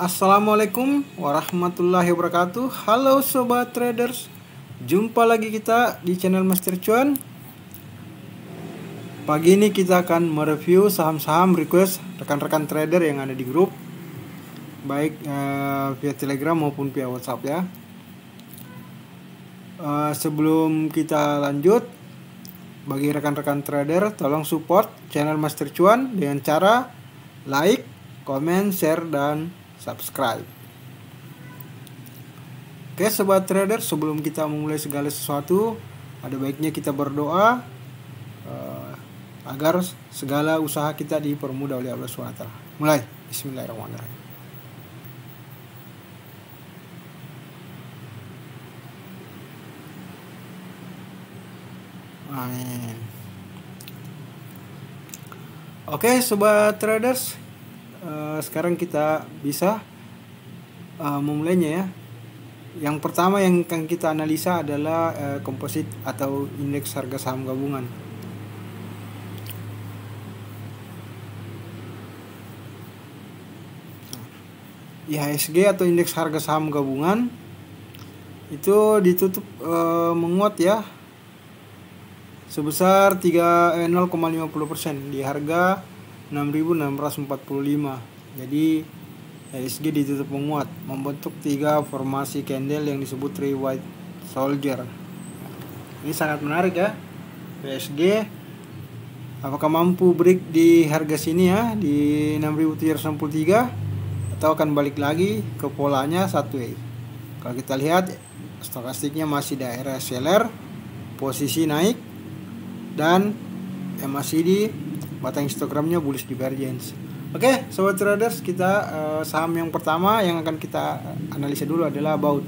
Assalamualaikum warahmatullahi wabarakatuh. Halo sobat traders, jumpa lagi kita di channel Master Cuan. Pagi ini kita akan mereview saham-saham request rekan-rekan trader yang ada di grup, baik via Telegram maupun via WhatsApp ya. Sebelum kita lanjut, bagi rekan-rekan trader tolong support channel Master Cuan dengan cara like, comment, share, dan subscribe. Oke sobat trader, sebelum kita memulai segala sesuatu, ada baiknya kita berdoa agar segala usaha kita dipermudah oleh Allah SWT. Mulai, bismillahirrahmanirrahim. Amin. Oke sobat traders, sekarang kita bisa memulainya ya. Yang pertama yang akan kita analisa adalah komposit atau indeks harga saham gabungan. IHSG atau indeks harga saham gabungan itu ditutup menguat ya, sebesar 0,50% di harga 6.645. Jadi IHSG ditutup menguat, membentuk 3 formasi candle yang disebut Three White Soldier. Ini sangat menarik ya. IHSG apakah mampu break di harga sini ya, di 6.363, atau akan balik lagi ke polanya sideways. Kalau kita lihat stokastiknya masih daerah seller, posisi naik, dan MACD batang histogramnya bullish divergence. Oke, sobat traders, kita saham yang pertama yang akan kita analisa dulu adalah Baut.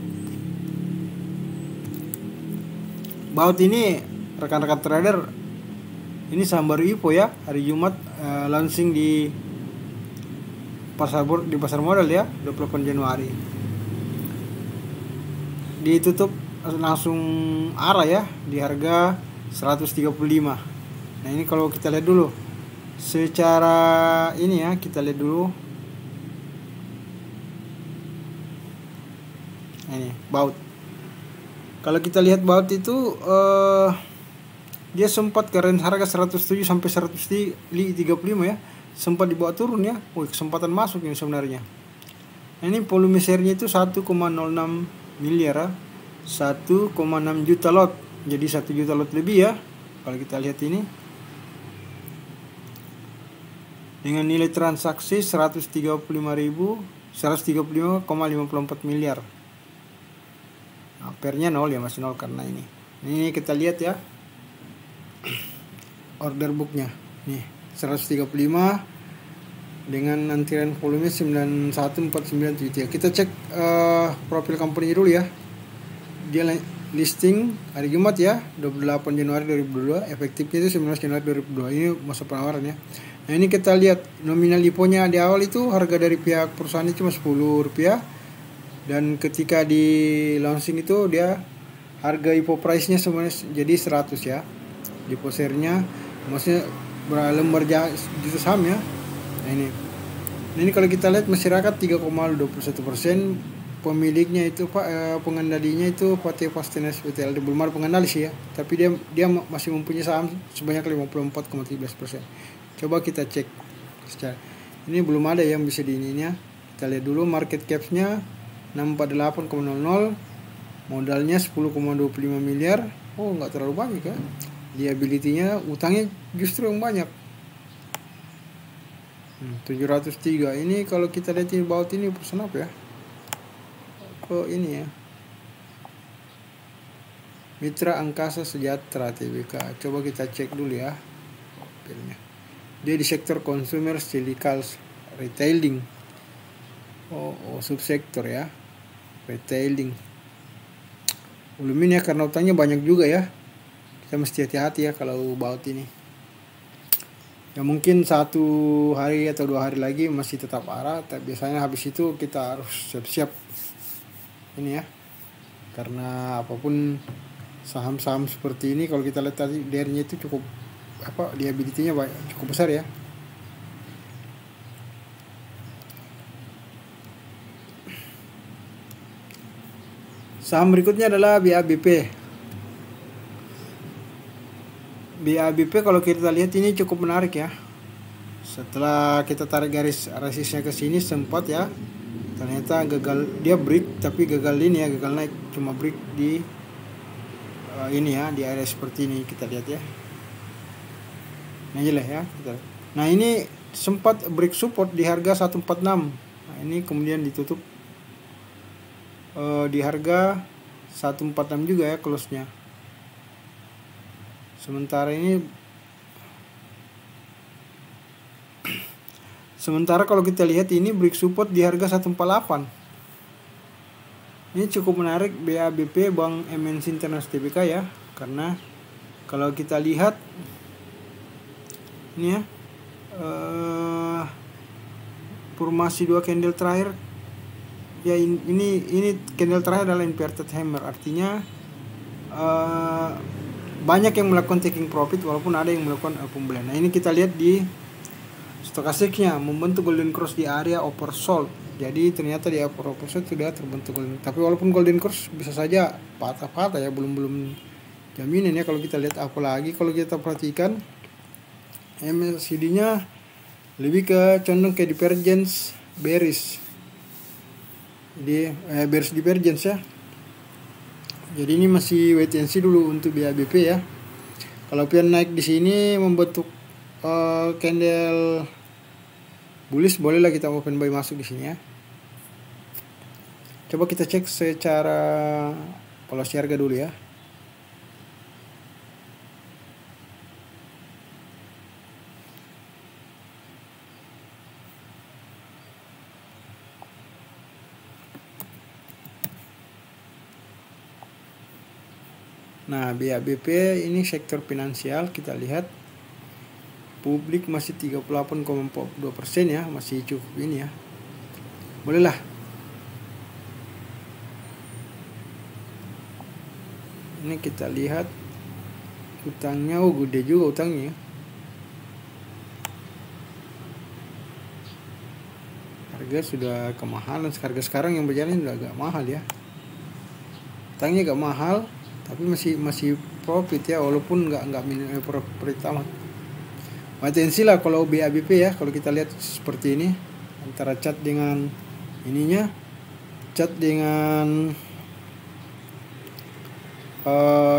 Baut ini rekan-rekan trader, ini saham baru IPO ya, hari Jumat launching di pasar modal ya, 28 Januari. Ditutup langsung arah ya di harga 135. Nah, ini kalau kita lihat dulu secara ini ya, kita lihat dulu. Ini Baut. Kalau kita lihat Baut itu dia sempat ke range harga 107 sampai 135 ya. Sempat dibawa turun ya. Kesempatan masuk ini sebenarnya. Nah, ini volume share-nya itu 1,06 miliar ya. 1,6 juta lot. Jadi 1 juta lot lebih ya. Kalau kita lihat ini dengan nilai transaksi 135,54 miliar. Nah, pernya 0 ya, masih 0 karena ini. Ini kita lihat ya. Order booknya. Nih 135 dengan antrian volume 914973. Kita cek profil company dulu ya. Dia listing hari Jumat ya, 28 Januari 2022, efektifnya itu 19 Januari 2022. Ini masa penawaran ya. Nah, ini kita lihat nominal IPO-nya di awal itu harga dari pihak perusahaan cuma Rp10, dan ketika di launching itu dia harga IPO price-nya sebenarnya jadi 100 ya. IPO share-nya maksudnya berlembar juta saham ya. Nah, ini kalau kita lihat masyarakat 3,21%, pemiliknya itu pengendalinya itu PT Fastenes PTLD, belum ada pengendali sih ya, tapi dia masih mempunyai saham sebanyak 54,13%. Coba kita cek secara ini, belum ada yang bisa diininya. Kita lihat dulu market cap-nya 648,00, modalnya 10,25 miliar. Oh, nggak terlalu banyak ya. Liability-nya, utangnya justru yang banyak, 703. Ini kalau kita lihat ini Baut ini perusahaan apa ya? Kok ini ya, Mitra Angkasa Sejahtera Tbk. Coba kita cek dulu ya profilnya. Dia di sektor consumer chemicals retailing. Oh subsektor ya, retailing. Volume ya, karena utangnya banyak juga ya. Kita mesti hati-hati ya kalau Baut ini. Ya mungkin 1 hari atau 2 hari lagi masih tetap arah, tapi biasanya habis itu kita harus siap-siap ini ya. Karena apapun saham-saham seperti ini, kalau kita lihat tadi DR-nya itu cukup liability-nya cukup besar ya. Saham berikutnya adalah BABP. BABP kalau kita lihat ini cukup menarik ya. Setelah kita tarik garis resistnya ke sini sempat ya, ternyata gagal, dia break tapi gagal ini ya, gagal naik, cuma break di ini ya, di area seperti ini kita lihat ya. Ini aja lah ya kita. Nah ini sempat break support di harga 146. Nah ini kemudian ditutup di harga 146 juga ya close-nya. Sementara kalau kita lihat ini break support di harga 148. Ini cukup menarik BABP Bank MNC International Tbk ya, karena kalau kita lihat ini ya, formasi 2 candle terakhir ya, ini candle terakhir adalah inverted hammer, artinya banyak yang melakukan taking profit walaupun ada yang melakukan pembelian. Nah ini kita lihat di stokastiknya membentuk golden cross di area oversold. Jadi ternyata di oversold sudah terbentuk golden. Tapi walaupun golden cross bisa saja patah-patah ya, belum jaminan ya. Kalau kita lihat, apalagi kalau kita perhatikan MACD-nya lebih ke condong ke divergence bearish. Jadi bearish divergence ya. Jadi ini masih wait and see dulu untuk BABP ya. Kalau pian naik di sini membentuk candle bullish, bolehlah kita open buy masuk di sini ya. Coba kita cek secara polosi harga dulu ya. Nah, BABP ini sektor finansial, kita lihat publik masih 38,42% ya, masih cukup ini ya. Bolehlah. Ini kita lihat utangnya, gede juga utangnya. Harga sudah kemahalan, harga sekarang yang berjalan sudah agak mahal ya. Utangnya agak mahal, tapi masih profit ya, walaupun nggak profit amat. Potensi lah kalau BABP ya, kalau kita lihat seperti ini, antara chart dengan ininya, chart dengan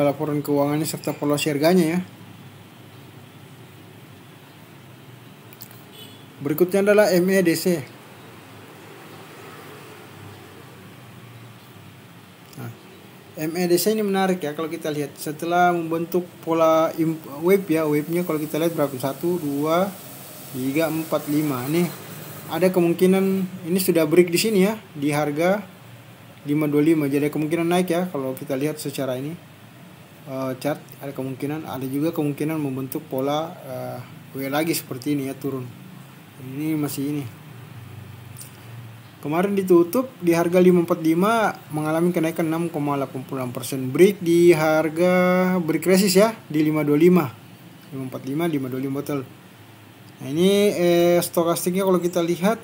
laporan keuangannya serta polosi harganya ya. Berikutnya adalah MEDC. MEDC ini menarik ya kalau kita lihat, setelah membentuk pola wave ya, wave-nya kalau kita lihat berapa, 1, 2, 3, 4, 5. Nih ada kemungkinan ini sudah break di sini ya, di harga 525. Jadi ada kemungkinan naik ya kalau kita lihat secara ini chart, ada kemungkinan, ada juga kemungkinan membentuk pola W lagi seperti ini ya, turun. Ini masih ini. Kemarin ditutup di harga 545, mengalami kenaikan 6,86%. Break di harga break resist ya di 525. 545, 525 betul. Nah, ini stokastiknya kalau kita lihat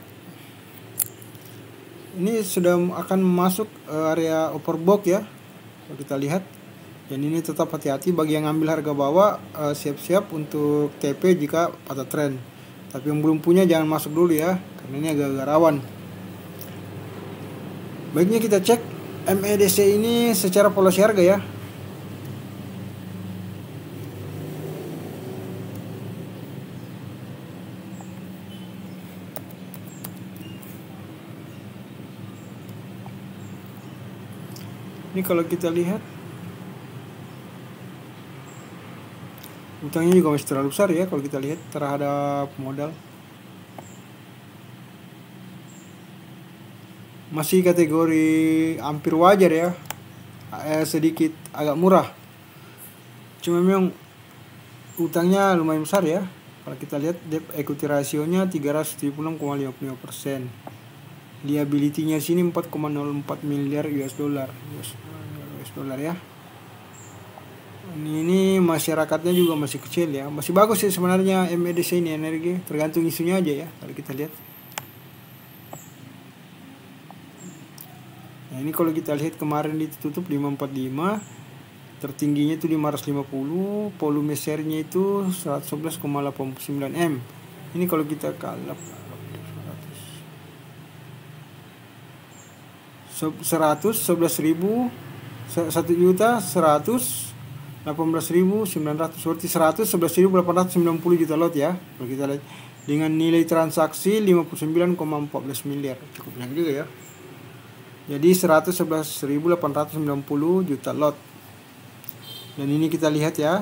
ini sudah akan masuk area overbought ya. Kalau kita lihat. Dan ini tetap hati-hati bagi yang ngambil harga bawah, siap-siap untuk TP jika patah tren. Tapi yang belum punya jangan masuk dulu ya, karena ini agak rawan. Baiknya kita cek MEDC ini secara polosi harga ya. Ini kalau kita lihat utangnya juga masih terlalu besar ya kalau kita lihat terhadap modal. Masih kategori hampir wajar ya, sedikit agak murah. Cuma memang utangnya lumayan besar ya. Kalau kita lihat debt equity rasionya 376,55%. Liability-nya sini 4,04 miliar US dollar ya. Ini masyarakatnya juga masih kecil ya. Masih bagus sih sebenarnya MEDC ini energi, tergantung isunya aja ya kalau kita lihat. Nah, Nah, ini kalau kita lihat kemarin ditutup 545, tertingginya itu 550, volume share-nya itu 111,89 M. Ini kalau kita kalap 1.111.900, berarti 111.890 juta lot ya. Kalau kita lihat dengan nilai transaksi 59,14 miliar, cukup banyak juga ya. Jadi 111.890 juta lot. Dan ini kita lihat ya,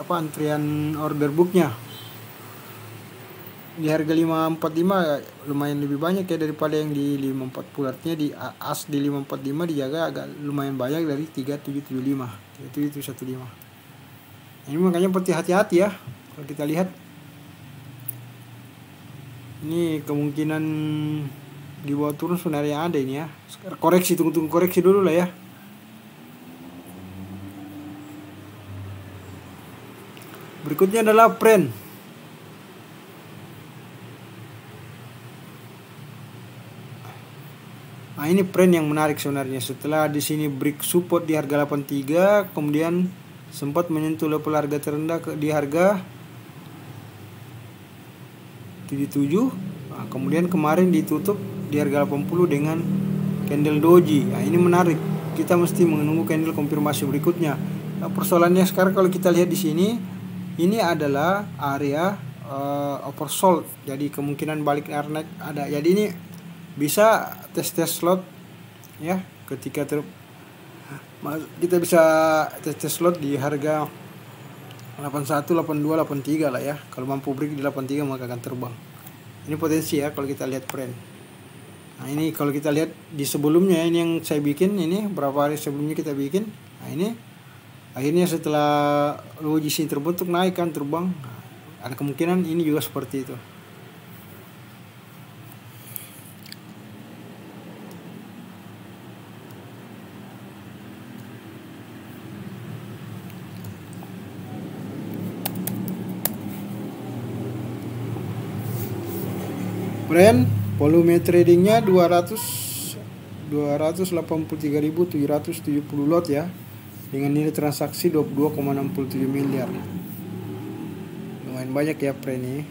antrian order booknya. Di harga 545 lumayan lebih banyak ya daripada yang di 540. Artinya di as di 545 dijaga agak lumayan banyak dari 3775, 3715. Ini makanya penting hati-hati ya. Kalau kita lihat ini kemungkinan di bawah turun sebenarnya ada ini ya. Koreksi, tunggu koreksi dulu lah ya. Berikutnya adalah Pren. Nah, ini Pren yang menarik sebenarnya. Setelah di sini break support di harga 83, kemudian sempat menyentuh level harga terendah di harga 77. Nah, kemudian kemarin ditutup di harga 80 dengan candle doji. Nah, ini menarik. Kita mesti menunggu candle konfirmasi berikutnya. Nah, persoalannya sekarang kalau kita lihat di sini, ini adalah area oversold. Jadi kemungkinan balik naik ada. Jadi ini bisa tes slot ya, ketika kita bisa tes slot di harga 81, 82, 83 lah ya. Kalau mampu break di 83 maka akan terbang. Ini potensi ya kalau kita lihat Pren. Nah, ini kalau kita lihat di sebelumnya, ini yang saya bikin, ini berapa hari sebelumnya kita bikin. Nah, ini akhirnya setelah low sini terbentuk naik kan, terbang. Nah, ada kemungkinan ini juga seperti itu. Pren volume tradingnya 283.770 lot ya, dengan nilai transaksi 22,67 miliar. Lumayan banyak ya Pren ini.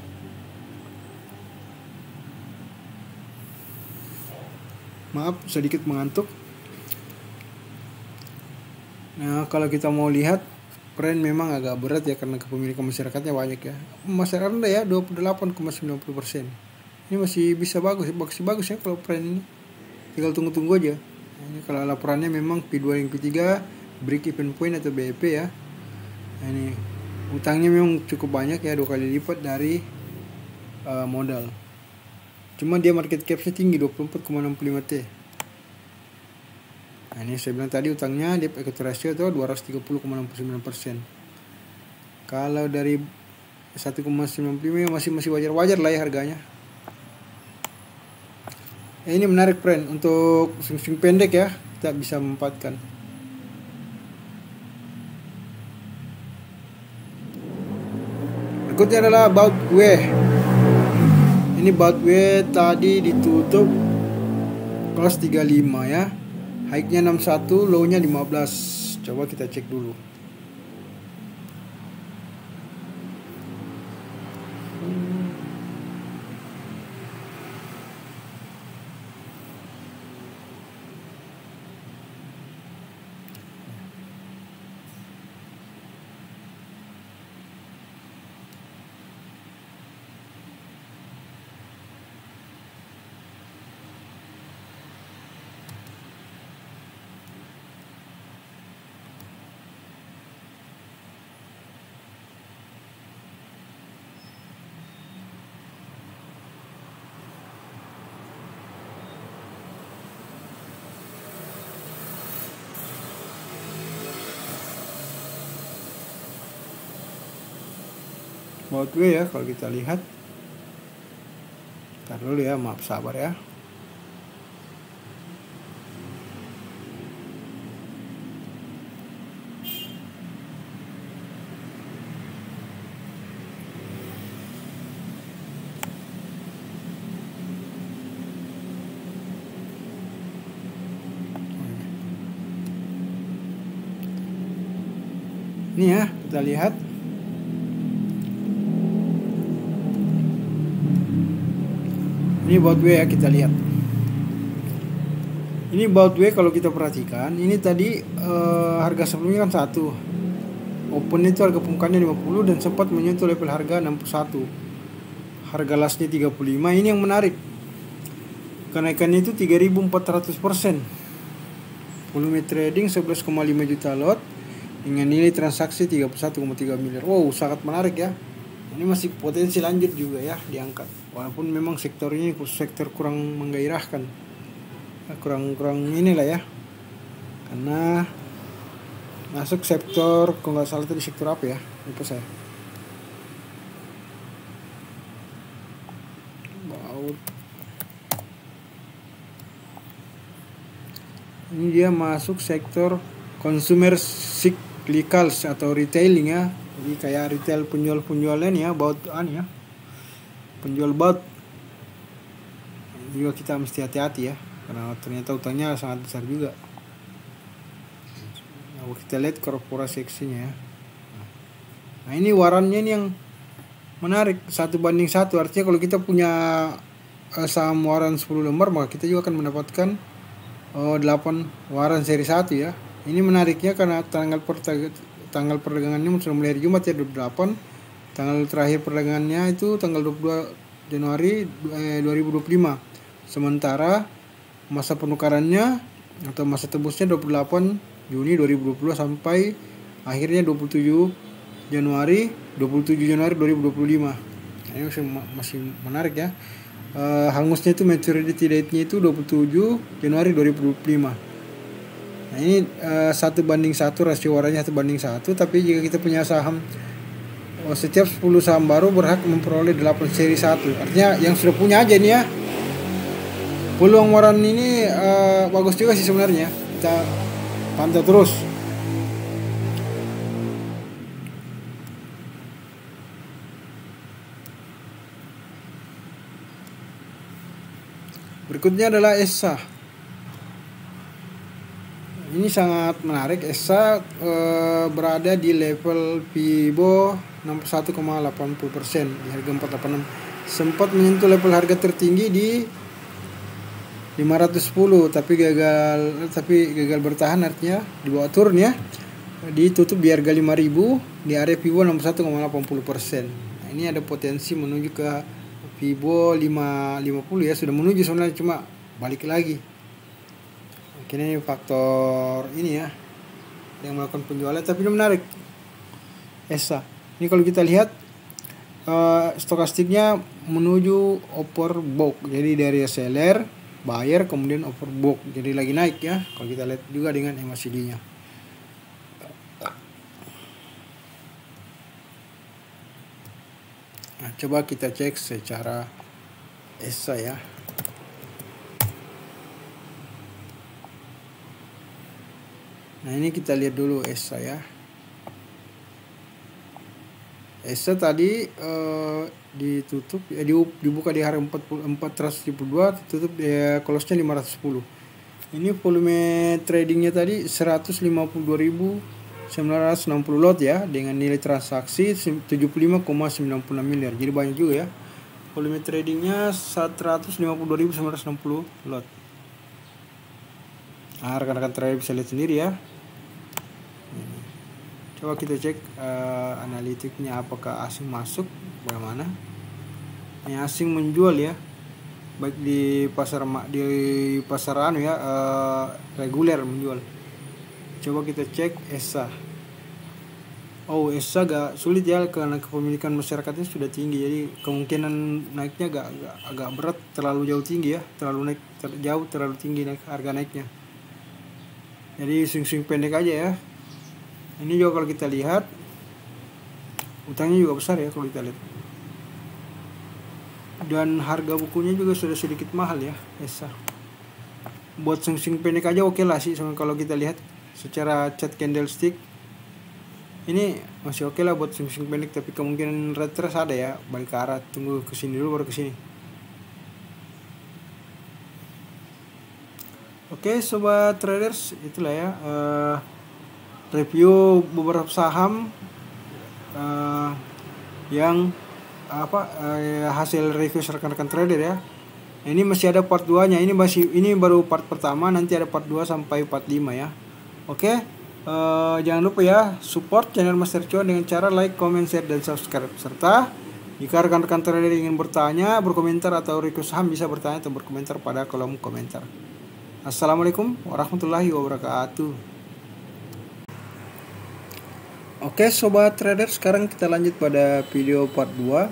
Maaf sedikit mengantuk. Nah, kalau kita mau lihat Pren memang agak berat ya, karena kepemilikan masyarakatnya banyak ya. Masyarakat rendah ya, 28,90%. Ini masih bisa bagus ya kalau Pren ini. Tinggal tunggu aja. Nah, ini kalau laporannya memang P2 yang P3, break even point atau BEP ya. Nah, ini utangnya memang cukup banyak ya, 2 kali lipat dari modal. Cuma dia market capnya tinggi, 24,65 T. Nah, ini saya bilang tadi utangnya debt equity ratio itu 230,69%. Kalau dari 1,95 masih wajar lah ya harganya. Ini menarik Pren untuk swing pendek ya, kita bisa memanfaatkan. Berikutnya adalah Bautway. Ini Bautway tadi ditutup kelas 35 ya. High-nya 61, low-nya 15. Coba kita cek dulu. Bautway ya, kalau kita lihat. Ntar dulu ya, maaf sabar ya. Ini ya, kita lihat. Ini baut W ya, kita lihat. Ini baut W kalau kita perhatikan, ini tadi harga sebelumnya kan 1. Open itu harga pembukaannya 50 dan sempat menyentuh level harga 61. Harga lastnya 35. Ini yang menarik. Kenaikannya itu 3.400%. Volume trading 11,5 juta lot dengan nilai transaksi 31,3 miliar. Wow, sangat menarik ya. Ini masih potensi lanjut juga ya diangkat. Walaupun memang sektor ini sektor kurang menggairahkan. Kurang inilah ya. Karena masuk sektor, kalau nggak salah tadi sektor apa ya? Lupa saya. Baut. Ini dia masuk sektor consumer cyclicals atau retailing ya. Jadi kayak retail penjual-penjualan ya, baut ya. Penjual baut. Juga kita mesti hati-hati ya, karena ternyata utangnya sangat besar juga. Nah, kita lihat korporasi seksinya ya. Nah, ini warannya ini yang menarik, 1:1. Artinya kalau kita punya saham waran 10 lembar, maka kita juga akan mendapatkan 8 waran seri 1 ya. Ini menariknya karena tanggal perdagangannya sudah mulai hari Jumat ya, 28. Tanggal terakhir perdagangannya itu tanggal 22 Januari 2025. Sementara masa penukarannya atau masa tebusnya 28 Juni 2020 sampai akhirnya 27 Januari 2025. Ini masih menarik ya. Hangusnya itu maturity date-nya itu 27 Januari 2025. Nah, ini 1:1, rasio warannya 1:1. Tapi jika kita punya saham, setiap 10 saham baru berhak memperoleh 8 seri 1. Artinya yang sudah punya aja nih ya. Peluang waran ini bagus juga sih sebenarnya. Kita pantau terus. Berikutnya adalah ESA. Ini sangat menarik. ESA berada di level Fibo 61,80% di harga 486. Sempat menyentuh level harga tertinggi di 510 tapi gagal bertahan, artinya di bawah turun ya. Ditutup di harga 5.000 di area Fibo 61,80%. Nah, ini ada potensi menuju ke Fibo 550 ya, sudah menuju sebenarnya, cuma balik lagi. Ini faktor ini ya yang melakukan penjualan, tapi ini menarik. ESA ini kalau kita lihat stokastiknya menuju overbought, jadi dari seller buyer kemudian overbought, jadi lagi naik ya. Kalau kita lihat juga dengan MACD nya. Nah, coba kita cek secara ESA ya. Nah, ini kita lihat dulu ESA ya. ESA tadi ditutup ya, dibuka di harga 472, ditutup ya, close-nya 510. Ini volume tradingnya tadi 152.960 lot ya, dengan nilai transaksi 75,96 miliar. Jadi banyak juga ya. Volume tradingnya 152.960 lot. Nah, rekan-rekan trader bisa lihat sendiri ya. Coba kita cek analitiknya, apakah asing masuk, bagaimana. Yang asing menjual ya, baik di pasar ya, reguler menjual. Coba kita cek ESA. Oh, ESA agak sulit ya karena kepemilikan masyarakatnya sudah tinggi, jadi kemungkinan naiknya agak berat, terlalu jauh tinggi ya, terlalu tinggi naik harga naiknya. Jadi swing pendek aja ya. Ini juga kalau kita lihat utangnya juga besar ya kalau kita lihat. Dan harga bukunya juga sudah sedikit mahal ya ESA. Buat swing pendek aja oke lah sih, kalau kita lihat secara chart candlestick ini masih oke lah buat swing pendek, tapi kemungkinan retrace ada ya, balik ke arah, tunggu kesini dulu baru kesini. Oke sobat traders, itulah ya review beberapa saham yang hasil review rekan-rekan trader ya. Ini masih ada part 2-nya. Ini baru part pertama, nanti ada part 2 sampai part 5 ya. Oke. Jangan lupa ya support channel Master Cuan dengan cara like, comment, share, dan subscribe. Serta jika rekan-rekan trader ingin bertanya, berkomentar, atau request saham, bisa bertanya atau berkomentar pada kolom komentar. Assalamualaikum warahmatullahi wabarakatuh. Oke sobat trader, sekarang kita lanjut pada video part 2,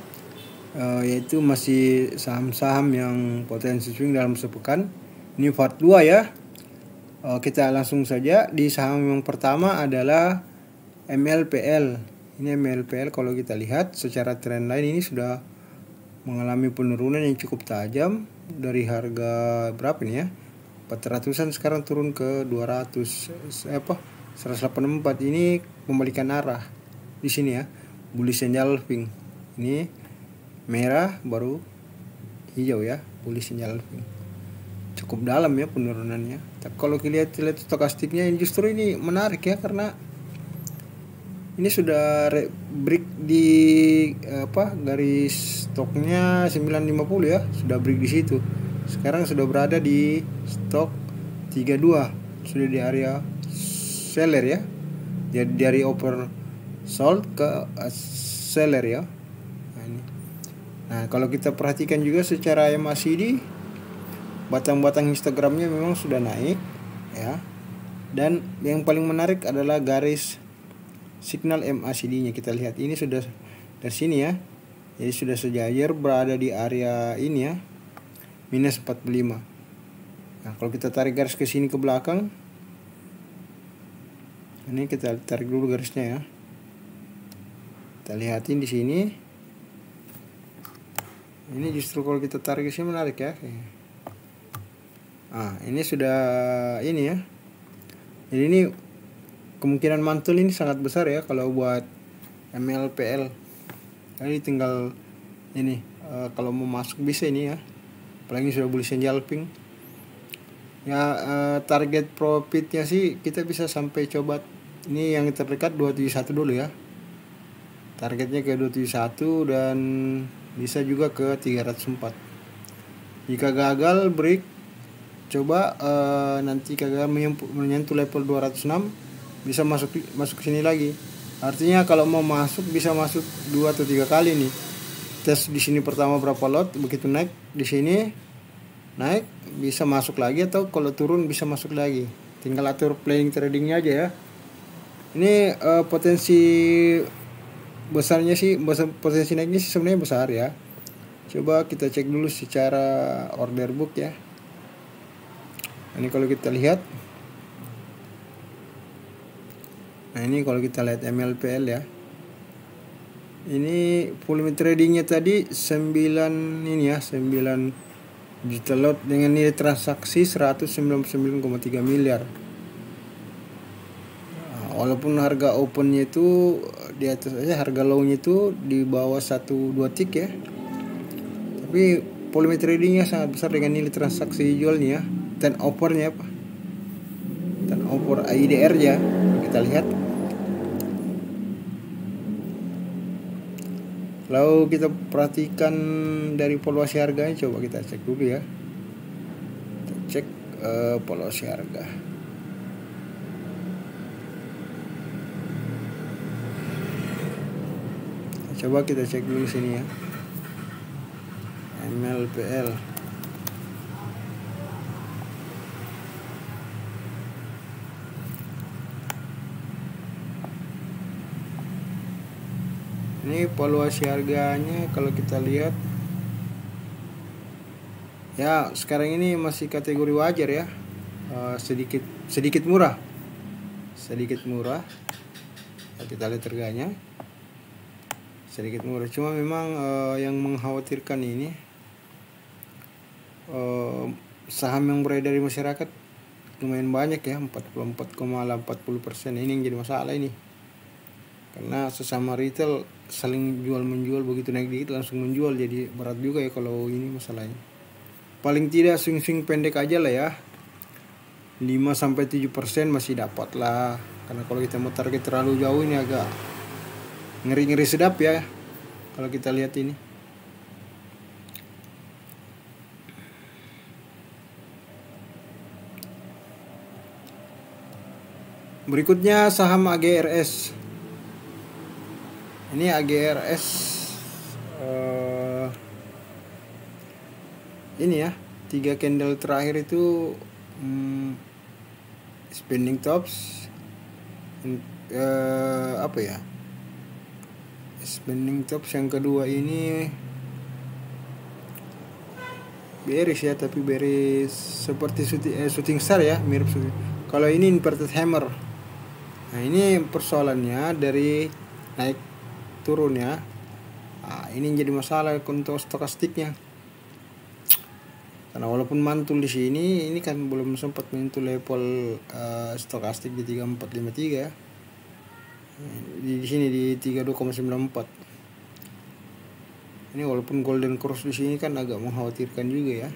yaitu masih saham-saham yang potensi swing dalam sepekan. Ini part 2 ya. Kita langsung saja. Di saham yang pertama adalah MLPL. Ini MLPL, kalau kita lihat secara trendline ini sudah mengalami penurunan yang cukup tajam dari harga berapa ini ya, 400-an, sekarang turun ke 184. Ini membalikan arah di sini ya, bullish engulfing. Ini merah baru hijau ya, bullish engulfing. Cukup dalam ya penurunannya. Tapi kalau kita lihat stokastiknya, justru ini menarik ya, karena ini sudah break di garis stoknya 950 ya, sudah break di situ. Sekarang sudah berada di stok 32, sudah di area seller ya. Jadi dari oversold ke seller ya. Nah, kalau kita perhatikan juga secara MACD, batang-batang histogramnya memang sudah naik ya. Dan yang paling menarik adalah garis signal MACD-nya. Kita lihat ini sudah dari sini ya. Jadi sudah sejajar berada di area ini ya, minus 45. Nah, kalau kita tarik garis ke sini ke belakang, ini kita tarik dulu garisnya ya. Kita lihatin di sini. Ini justru kalau kita tarik ke sini menarik ya. Ini sudah ini ya. Jadi ini kemungkinan mantul ini sangat besar ya kalau buat MLPL. Jadi tinggal ini kalau mau masuk bisa ini ya. Apalagi sudah bullish engulfing. Ya target profitnya sih kita bisa sampai coba ini yang terdekat 271 dulu ya. Targetnya ke 271 dan bisa juga ke 304. Jika gagal break, coba nanti kagak menyentuh level 206, bisa masuk sini lagi. Artinya kalau mau masuk bisa masuk 2 atau 3 kali nih. Tes di sini pertama berapa lot, begitu naik di sini naik bisa masuk lagi, atau kalau turun bisa masuk lagi. Tinggal atur playing tradingnya aja ya. Ini potensi besarnya sih, potensi naiknya sih sebenarnya besar ya. Coba kita cek dulu secara order book ya. Ini kalau kita lihat, nah ini kalau kita lihat MLPL ya, ini volume tradingnya tadi 9 juta lot dengan nilai transaksi 199,3 miliar. Nah, walaupun harga opennya itu di atas aja, harga low-nya itu di bawah 1-2 tick ya, tapi volume tradingnya sangat besar dengan nilai transaksi jualnya ya. Turnover-nya apa? Turnover IDR ya. Kita lihat. Lalu kita perhatikan dari valuasi harganya, coba kita cek dulu ya. Kita cek valuasi harga. Coba kita cek dulu sini ya. MLPL. Ini valuasi harganya kalau kita lihat ya, sekarang ini masih kategori wajar ya, sedikit murah. Kita lihat harganya sedikit murah. Cuma memang yang mengkhawatirkan ini saham yang beredar di masyarakat lumayan banyak ya, 44,40%. Ini yang jadi masalah ini, karena sesama retail saling jual menjual, begitu naik dikit langsung menjual, jadi berat juga ya kalau ini masalahnya. Paling tidak swing pendek aja lah ya, 5-7% masih dapat lah. karena kalau kita mau target terlalu jauh ini agak ngeri-ngeri sedap ya kalau kita lihat ini. Berikutnya saham AGRS. Ini AGRS ini ya, 3 candle terakhir itu spending tops, apa ya, spending tops yang kedua ini bearish ya, tapi bearish seperti shooting star ya, mirip shooting. Kalau ini inverted hammer. Nah ini persoalannya dari naik turun ya. Nah, ini jadi masalah untuk stokastiknya. Karena walaupun mantul di sini, ini kan belum sempat menyentuh level stokastik di 3453 ya. Di sini di 32,94. Ini walaupun golden cross di sini kan agak mengkhawatirkan juga ya.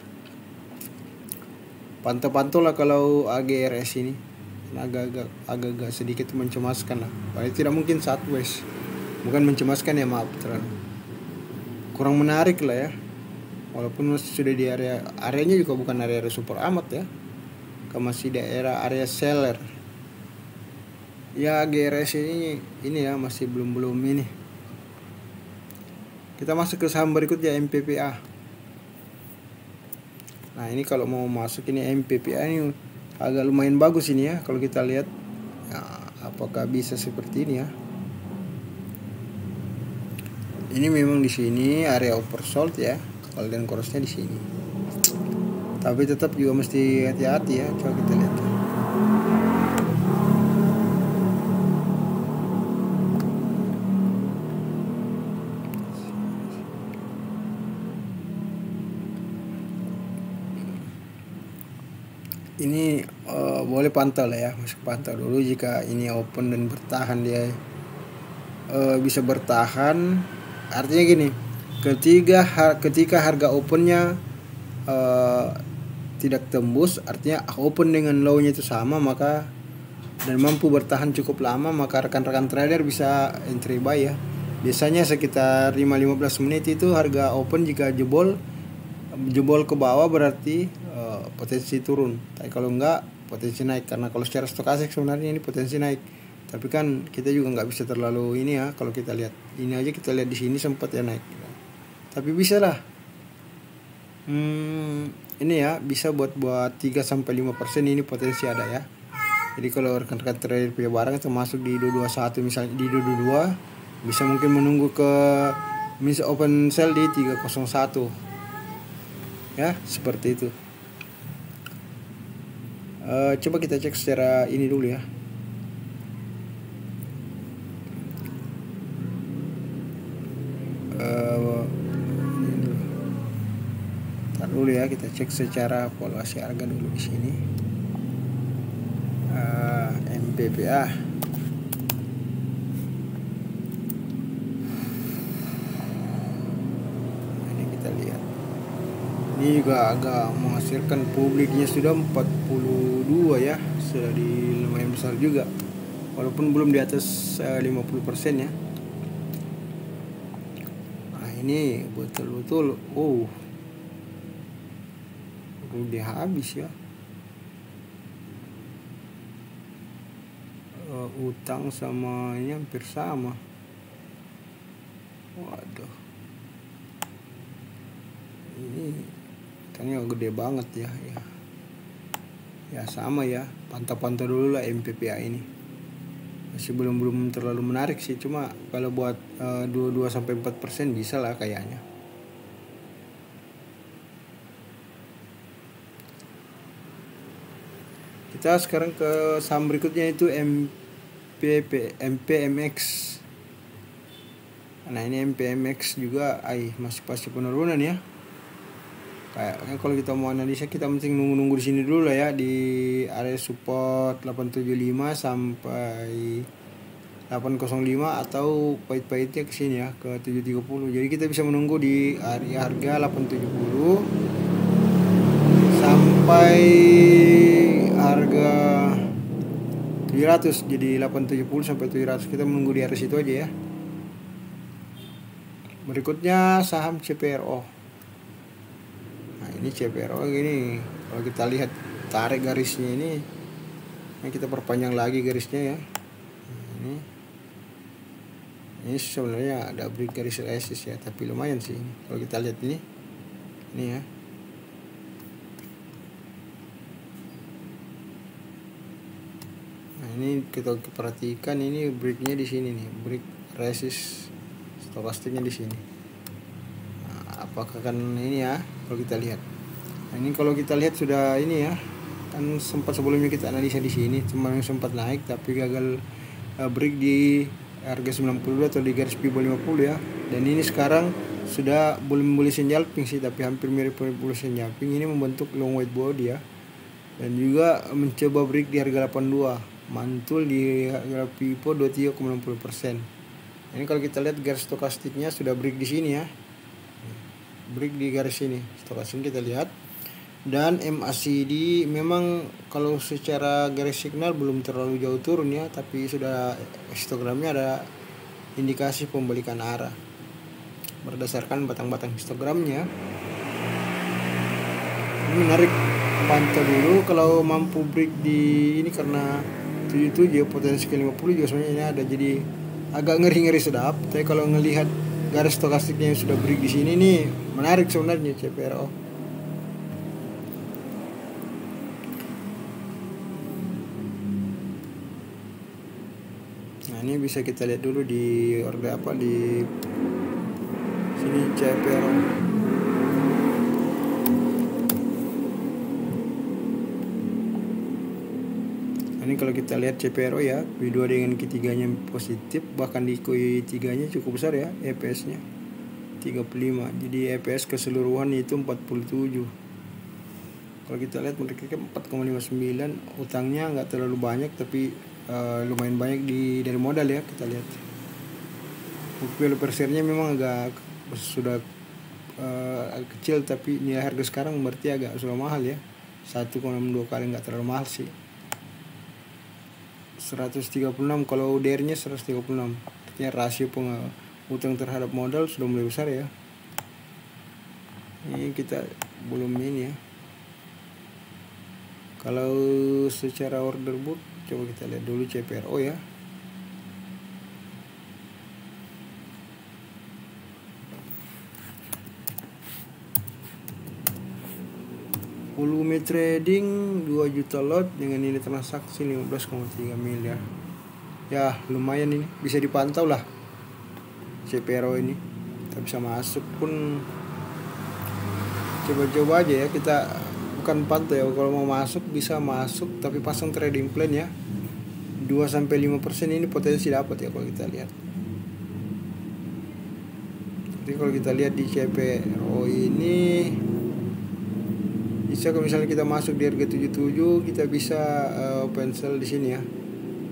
Pantau-pantau lah kalau AGRS ini. Agak sedikit mencemaskan lah. Paling tidak mungkin sideways. Bukan mencemaskan ya, maaf, terlalu kurang menarik lah ya. Walaupun masih sudah di areanya juga bukan area super amat ya, masih daerah area seller ya. GRS ini ya masih belum ini. Kita masuk ke saham berikutnya, MPPA. Nah ini kalau mau masuk ini MPPA ini agak lumayan bagus ini ya, kalau kita lihat ya, apakah bisa seperti ini ya. Ini memang di sini area oversold ya, golden crossnya di sini. Tapi tetap juga mesti hati-hati ya. Coba kita lihat. Ini boleh pantau lah ya, masuk pantau dulu. Jika ini open dan bertahan, dia bisa bertahan. Artinya gini, ketika harga opennya tidak tembus, artinya open dengan low-nya itu sama, maka dan mampu bertahan cukup lama, maka rekan-rekan trader bisa entry buy ya. Biasanya sekitar 5-15 menit itu harga open jika jebol ke bawah berarti potensi turun. Tapi kalau enggak, potensi naik. Karena kalau secara stokastik sebenarnya ini potensi naik. Tapi kan kita juga nggak bisa terlalu ini ya. Kalau kita lihat ini aja, kita lihat di sini sempat ya naik. Tapi bisa lah. Ini ya bisa buat 3-5% ini potensi ada ya. Jadi kalau rekan-rekan trader punya barang termasuk di 221 misalnya, di 22 bisa mungkin menunggu ke open sell di 301 ya, seperti itu. Coba kita cek secara ini dulu ya. Ntar dulu ya, kita cek secara valuasi harga dulu di sini. MPPA. Ini kita lihat. Ini juga agak menghasilkan, publiknya sudah 42 ya, sudah di lumayan besar juga. Walaupun belum di atas 50% ya. Nah ini betul-betul udah habis ya. Utang sama ini hampir sama. Waduh, ini utangnya gede banget ya. Ya sama ya, pantau-pantau dulu lah MPPA ini. Masih belum terlalu menarik sih, cuma kalau buat 22-4% bisa lah kayaknya. Kita sekarang ke saham berikutnya, itu MPMX. Nah ini MPMX juga masih pasti penurunan ya. Kayaknya kalau kita mau analisa, kita penting nunggu di sini dulu lah ya, di area support 875 sampai 805 atau pahit-pahitnya ke sini ya, ke 730. Jadi kita bisa menunggu di area harga 870 sampai harga 700 jadi 870 sampai 700. Kita menunggu di area situ aja ya. Berikutnya saham CPRO. Nah, ini CPRO ini kalau kita lihat tarik garisnya ini kita perpanjang lagi garisnya ya. Nah, ini sebenarnya ada break garis resist ya, tapi lumayan sih ini. Kalau kita lihat ini ya. Nah, ini kita perhatikan ini breaknya di sini nih, break resist stokastiknya di sini. Nah, apakah kan ini ya kalau kita lihat. Nah, ini kalau kita lihat sudah ini ya, kan sempat sebelumnya kita analisa di sini, cuma yang sempat naik tapi gagal break di harga 90 atau di garis Fibo 50 ya. Dan ini sekarang sudah belum boleh senjalping sih, tapi hampir mirip boleh senjalping. Ini membentuk long weight body ya. Dan juga mencoba break di harga 82, mantul di harga Fibo 23,60%. Ini kalau kita lihat garis stokastiknya sudah break di sini ya. Break di garis ini. Stokastik kita lihat. Dan MACD memang kalau secara garis signal belum terlalu jauh turun ya, tapi sudah histogramnya ada indikasi pembalikan arah berdasarkan batang-batang histogramnya. Ini menarik, pantau dulu kalau mampu break di ini, karena 77 potensi ke 50 juga sebenarnya ini ada, jadi agak ngeri-ngeri sedap. Tapi kalau ngelihat garis stokastiknya yang sudah break di sini nih menarik sebenarnya CPRO. Nah, ini bisa kita lihat dulu di order apa di sini CPRO. Nah, ini kalau kita lihat CPRO ya, Q2 dengan Q3 nya positif, bahkan di Q3 nya cukup besar ya EPS nya 35. Jadi EPS keseluruhan itu 47. Kalau kita lihat mereka 4,59, utangnya nggak terlalu banyak tapi lumayan banyak dari modal ya. Kita lihat book value per share-nya memang agak sudah agak kecil, tapi nilai harga sekarang berarti agak sudah mahal ya, 1,62 kali, nggak terlalu mahal sih. 136 kalau DR-nya 136, artinya rasio utang terhadap modal sudah mulai besar ya. Ini kita belum ini ya. Kalau secara order book coba kita lihat dulu CPRO ya. Volume trading 2 juta lot dengan nilai transaksi 15,3 miliar. Ya, lumayan ini, bisa dipantau lah CPRO ini. Kita bisa masuk pun coba-coba aja ya, kita bukan pantau ya, kalau mau masuk bisa masuk tapi pasang trading plan ya. 2-5% ini potensi dapat ya kalau kita lihat. Jadi kalau kita lihat di CPRO ini bisa, kalau misalnya kita masuk di harga 77 kita bisa open sell di sini ya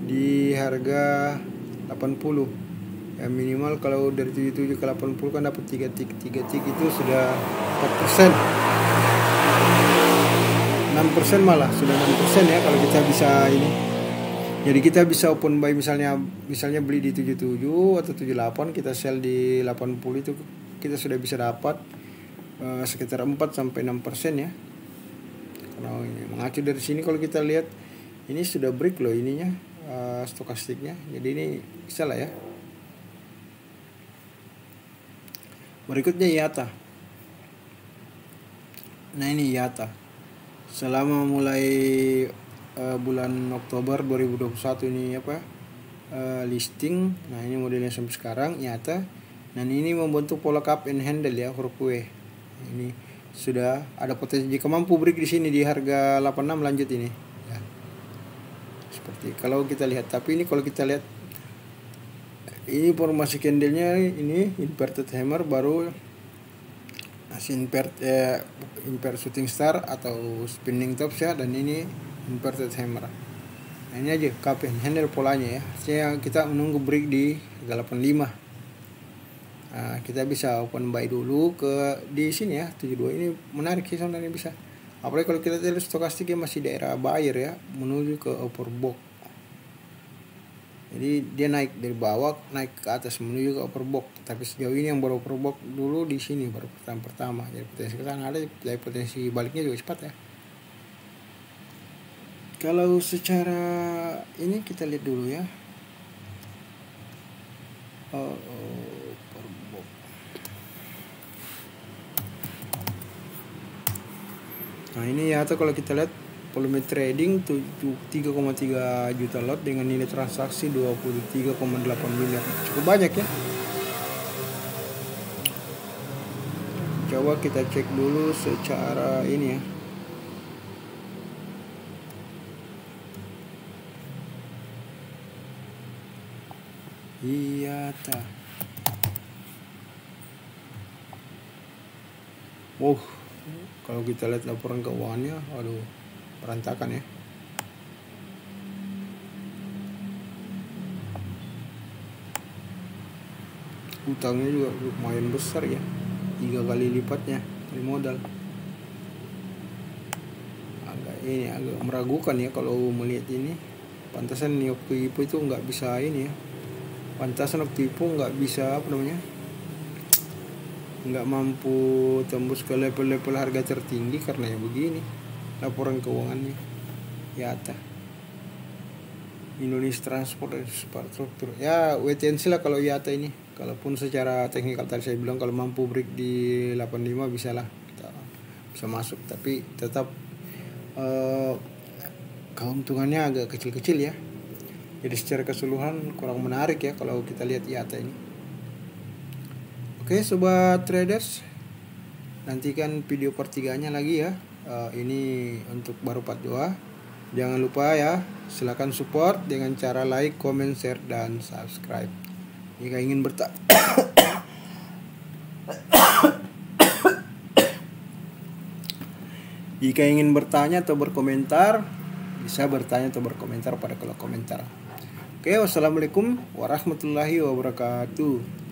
di harga 80 ya, minimal kalau dari 77 ke 80 kan dapat 3 tik itu sudah 4%, 6% malah sudah 6% ya kalau kita bisa ini. Jadi kita bisa open buy misalnya beli di 77 atau 78, kita sell di 80, itu kita sudah bisa dapat sekitar 4-6% ya. Kalau ini mengacu dari sini, kalau kita lihat ini sudah break loh ininya stokastiknya. Jadi ini bisa lah ya. Berikutnya IATA. Nah, ini IATA. Selama mulai bulan Oktober 2021 ini listing. Nah, ini modelnya sampai sekarang IATA. Dan ini membentuk pola cup and handle ya, huruf W. Ini sudah ada potensi jika mampu break di sini di harga 86 lanjut ini ya. Seperti kalau kita lihat, tapi ini kalau kita lihat ini formasi candlenya ini inverted hammer, baru inverted shooting star atau spinning tops ya, dan ini inverted hammer. Nah, ini aja cup and handle polanya ya. Artinya kita menunggu break di 85. Nah, kita bisa open buy dulu di sini ya 72. Ini menarik sih sebenarnya, bisa. Apalagi kalau kita lihat stokastiknya masih daerah buyer ya, menuju ke overbought. Jadi dia naik dari bawah naik ke atas menuju ke overbought. Tapi sejauh ini yang baru overbought dulu di sini baru pertama. Jadi potensi ke sana ada, tapi potensi baliknya juga cepat ya. Kalau secara ini kita lihat dulu ya. Nah ini ya, atau kalau kita lihat volume trading 3,3 juta lot dengan nilai transaksi 23,8 miliar, cukup banyak ya. Coba kita cek dulu secara ini ya. IATA. Wow, kalau kita lihat laporan keuangannya, aduh, berantakan ya. Utangnya juga lumayan besar ya, 3 kali lipatnya dari modal. Agak meragukan ya kalau melihat ini. Pantasan nih waktu itu nggak bisa ini ya. Pantasan waktu itu nggak bisa nggak mampu tembus ke level-level harga tertinggi karena ya begini laporan keuangannya. IATA, Indonesia Transport Infrastructure ya, wait and see lah kalau IATA ini. Kalaupun secara teknikal tadi saya bilang kalau mampu break di 85 bisa lah, kita bisa masuk, tapi tetap keuntungannya agak kecil-kecil ya. Jadi secara keseluruhan kurang menarik ya kalau kita lihat IATA ini. Oke sobat traders, nantikan video part 3-nya lagi ya. Ini untuk baru part 2. Jangan lupa ya, silakan support dengan cara like, comment, share, dan subscribe. Jika ingin Jika ingin bertanya atau berkomentar, bisa bertanya atau berkomentar pada kolom komentar. Oke, wassalamualaikum warahmatullahi wabarakatuh.